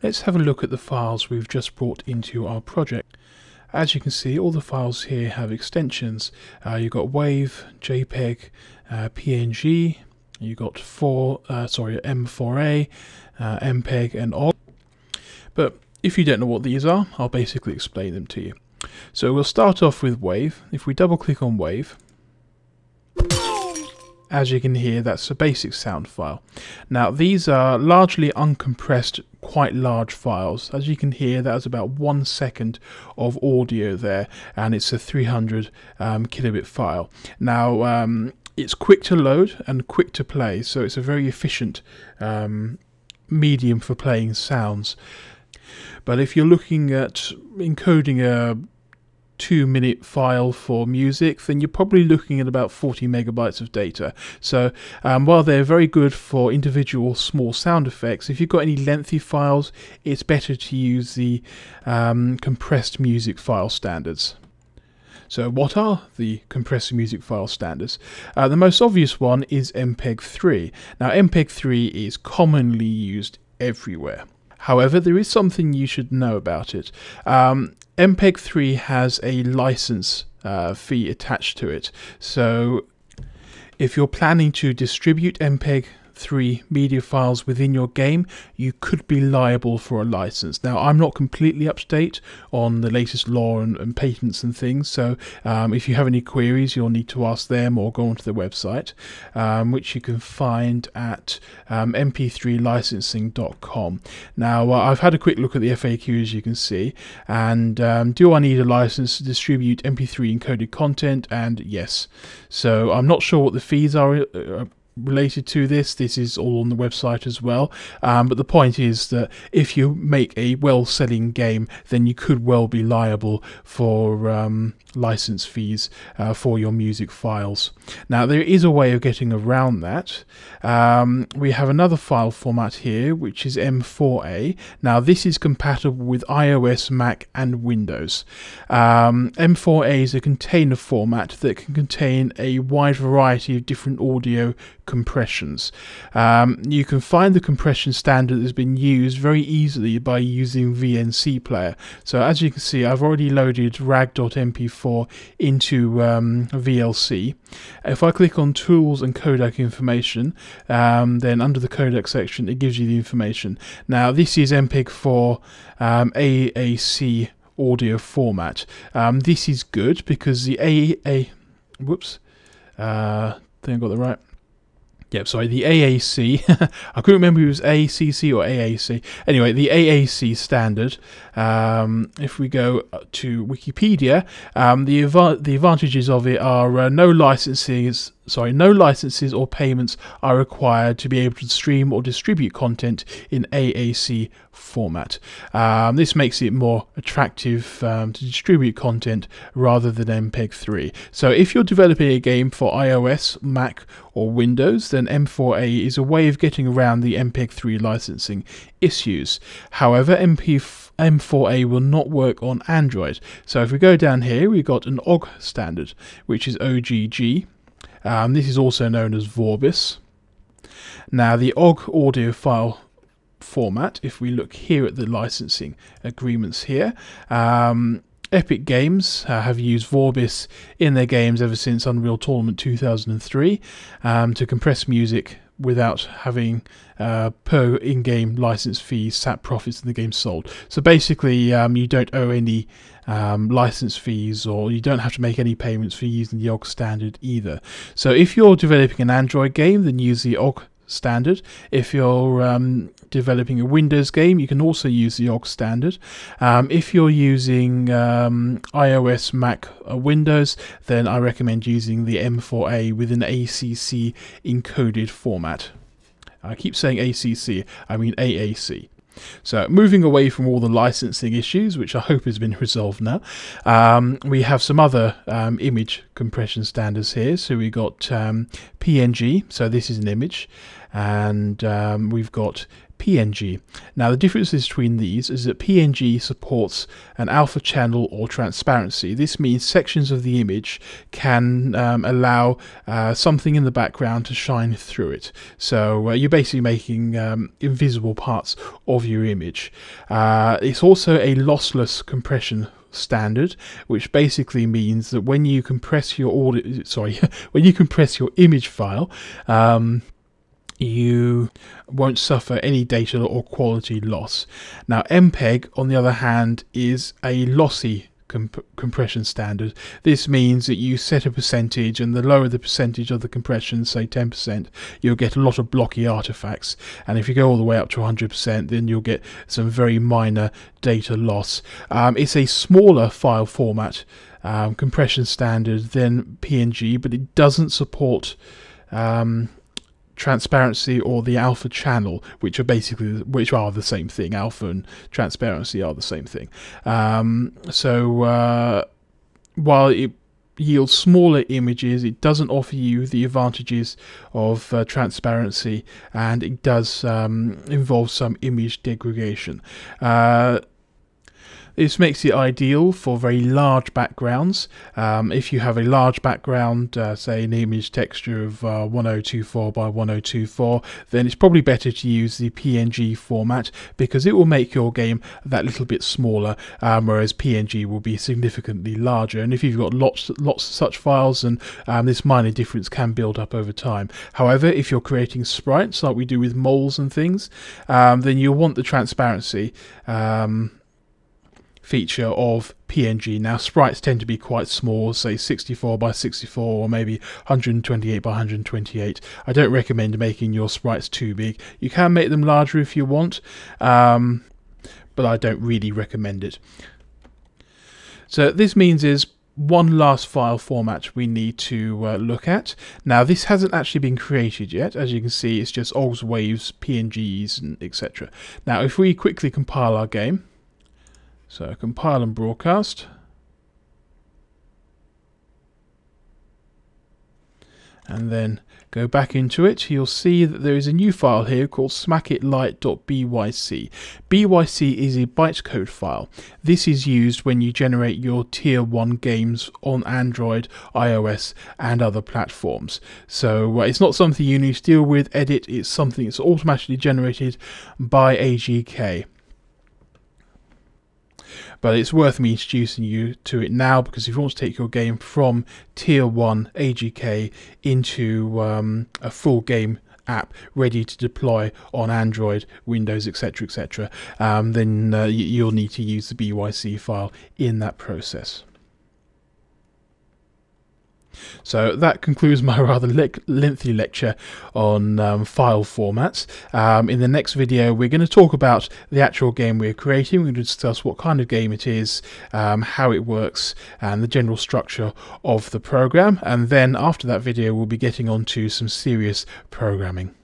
Let's have a look at the files we've just brought into our project. As you can see, all the files here have extensions. You've got WAV, JPG, PNG, you've got M4A, MPEG and OGG. But if you don't know what these are, I'll basically explain them to you. So we'll start off with WAV. If we double click on WAV, as you can hear, that's a basic sound file. Now these are largely uncompressed, quite large files. As you can hear, that's about 1 second of audio there, and it's a 300 kilobit file. Now it's quick to load and quick to play, so it's a very efficient medium for playing sounds. But if you're looking at encoding a 2-minute file for music, then you're probably looking at about 40 megabytes of data. So while they're very good for individual small sound effects, if you've got any lengthy files, it's better to use the compressed music file standards. So what are the compressed music file standards? The most obvious one is MPEG 3. Now MPEG 3 is commonly used everywhere. However, there is something you should know about it. MPEG 3 has a license fee attached to it. So if you're planning to distribute MPEG 3 media files within your game, you could be liable for a license. Now, I'm not completely up to date on the latest law and patents and things, so if you have any queries, you'll need to ask them or go onto the website, which you can find at mp3licensing.com. Now, I've had a quick look at the FAQ, as you can see, and do I need a license to distribute MP3 encoded content? And yes. So I'm not sure what the fees are related to this. This is all on the website as well, but the point is that if you make a well-selling game, then you could well be liable for license fees for your music files. Now there is a way of getting around that. We have another file format here, which is M4A. Now this is compatible with iOS, Mac and Windows. M4A is a container format that can contain a wide variety of different audio compressions. You can find the compression standard that's been used very easily by using VNC Player. So as you can see, I've already loaded rag.mp4 into VLC. If I click on Tools and Codec Information, then under the codec section it gives you the information. Now this is MPEG 4 AAC audio format. This is good because the I think I got that right. Yep, sorry, the AAC, I couldn't remember if it was ACC or AAC. Anyway, the AAC standard, if we go to Wikipedia, the advantages of it are no licenses or payments are required to be able to stream or distribute content in AAC format. This makes it more attractive to distribute content rather than MPEG 3. So if you're developing a game for iOS, Mac or Windows, then M4A is a way of getting around the MPEG 3 licensing issues. However, M4A will not work on Android. So if we go down here, we've got an OGG standard, which is OGG. This is also known as Vorbis. Now the OGG audio file format, if we look here at the licensing agreements here, Epic Games have used Vorbis in their games ever since Unreal Tournament 2003 to compress music without having per in-game license fees, SAP profits in the game sold. So basically you don't owe any license fees, or you don't have to make any payments for using the OGG standard either. So if you're developing an Android game, then use the OGG standard. If you're developing a Windows game, you can also use the OGG standard. If you're using iOS, Mac, or Windows, then I recommend using the M4A with an ACC encoded format. I keep saying ACC, I mean AAC. So moving away from all the licensing issues, which I hope has been resolved now, we have some other image compression standards here. So we got PNG, so this is an image, and we've got PNG. Now the differences between these is that PNG supports an alpha channel or transparency. This means sections of the image can allow something in the background to shine through it. So you're basically making invisible parts of your image. It's also a lossless compression standard, which basically means that when you compress your when you compress your image file, you won't suffer any data or quality loss. Now MPEG, on the other hand, is a lossy compression standard. This means that you set a percentage, and the lower the percentage of the compression, say 10%, you'll get a lot of blocky artifacts, and if you go all the way up to 100%, then you'll get some very minor data loss. It's a smaller file format compression standard than PNG, but it doesn't support transparency or the alpha channel, which are the same thing. Alpha and transparency are the same thing. So while it yields smaller images, it doesn't offer you the advantages of transparency, and it does involve some image degradation. This makes it ideal for very large backgrounds. If you have a large background, say an image texture of 1024 by 1024, then it's probably better to use the PNG format, because it will make your game that little bit smaller, whereas PNG will be significantly larger. And if you've got lots of such files, and this minor difference can build up over time. However, if you're creating sprites like we do with moles and things, then you'll want the transparency feature of PNG. Now sprites tend to be quite small, say 64 by 64 or maybe 128 by 128. I don't recommend making your sprites too big. You can make them larger if you want, but I don't really recommend it. So this means is one last file format we need to look at. Now this hasn't actually been created yet. As you can see, it's just OGGs, waves, PNGs, and etc. Now if we quickly compile our game, so compile and broadcast, and then go back into it, you'll see that there is a new file here called smackitlight.byc. byc is a bytecode file. This is used when you generate your tier 1 games on Android, iOS and other platforms. So it's not something you need to deal with, edit, it's something that's automatically generated by OGG. But it's worth me introducing you to it now, because if you want to take your game from tier 1 OGG into a full game app ready to deploy on Android, Windows, etc., etc., then you'll need to use the byc file in that process. So that concludes my rather lengthy lecture on file formats. In the next video we're going to talk about the actual game we're creating. We're going to discuss what kind of game it is, how it works, and the general structure of the program, and then after that video we'll be getting on to some serious programming.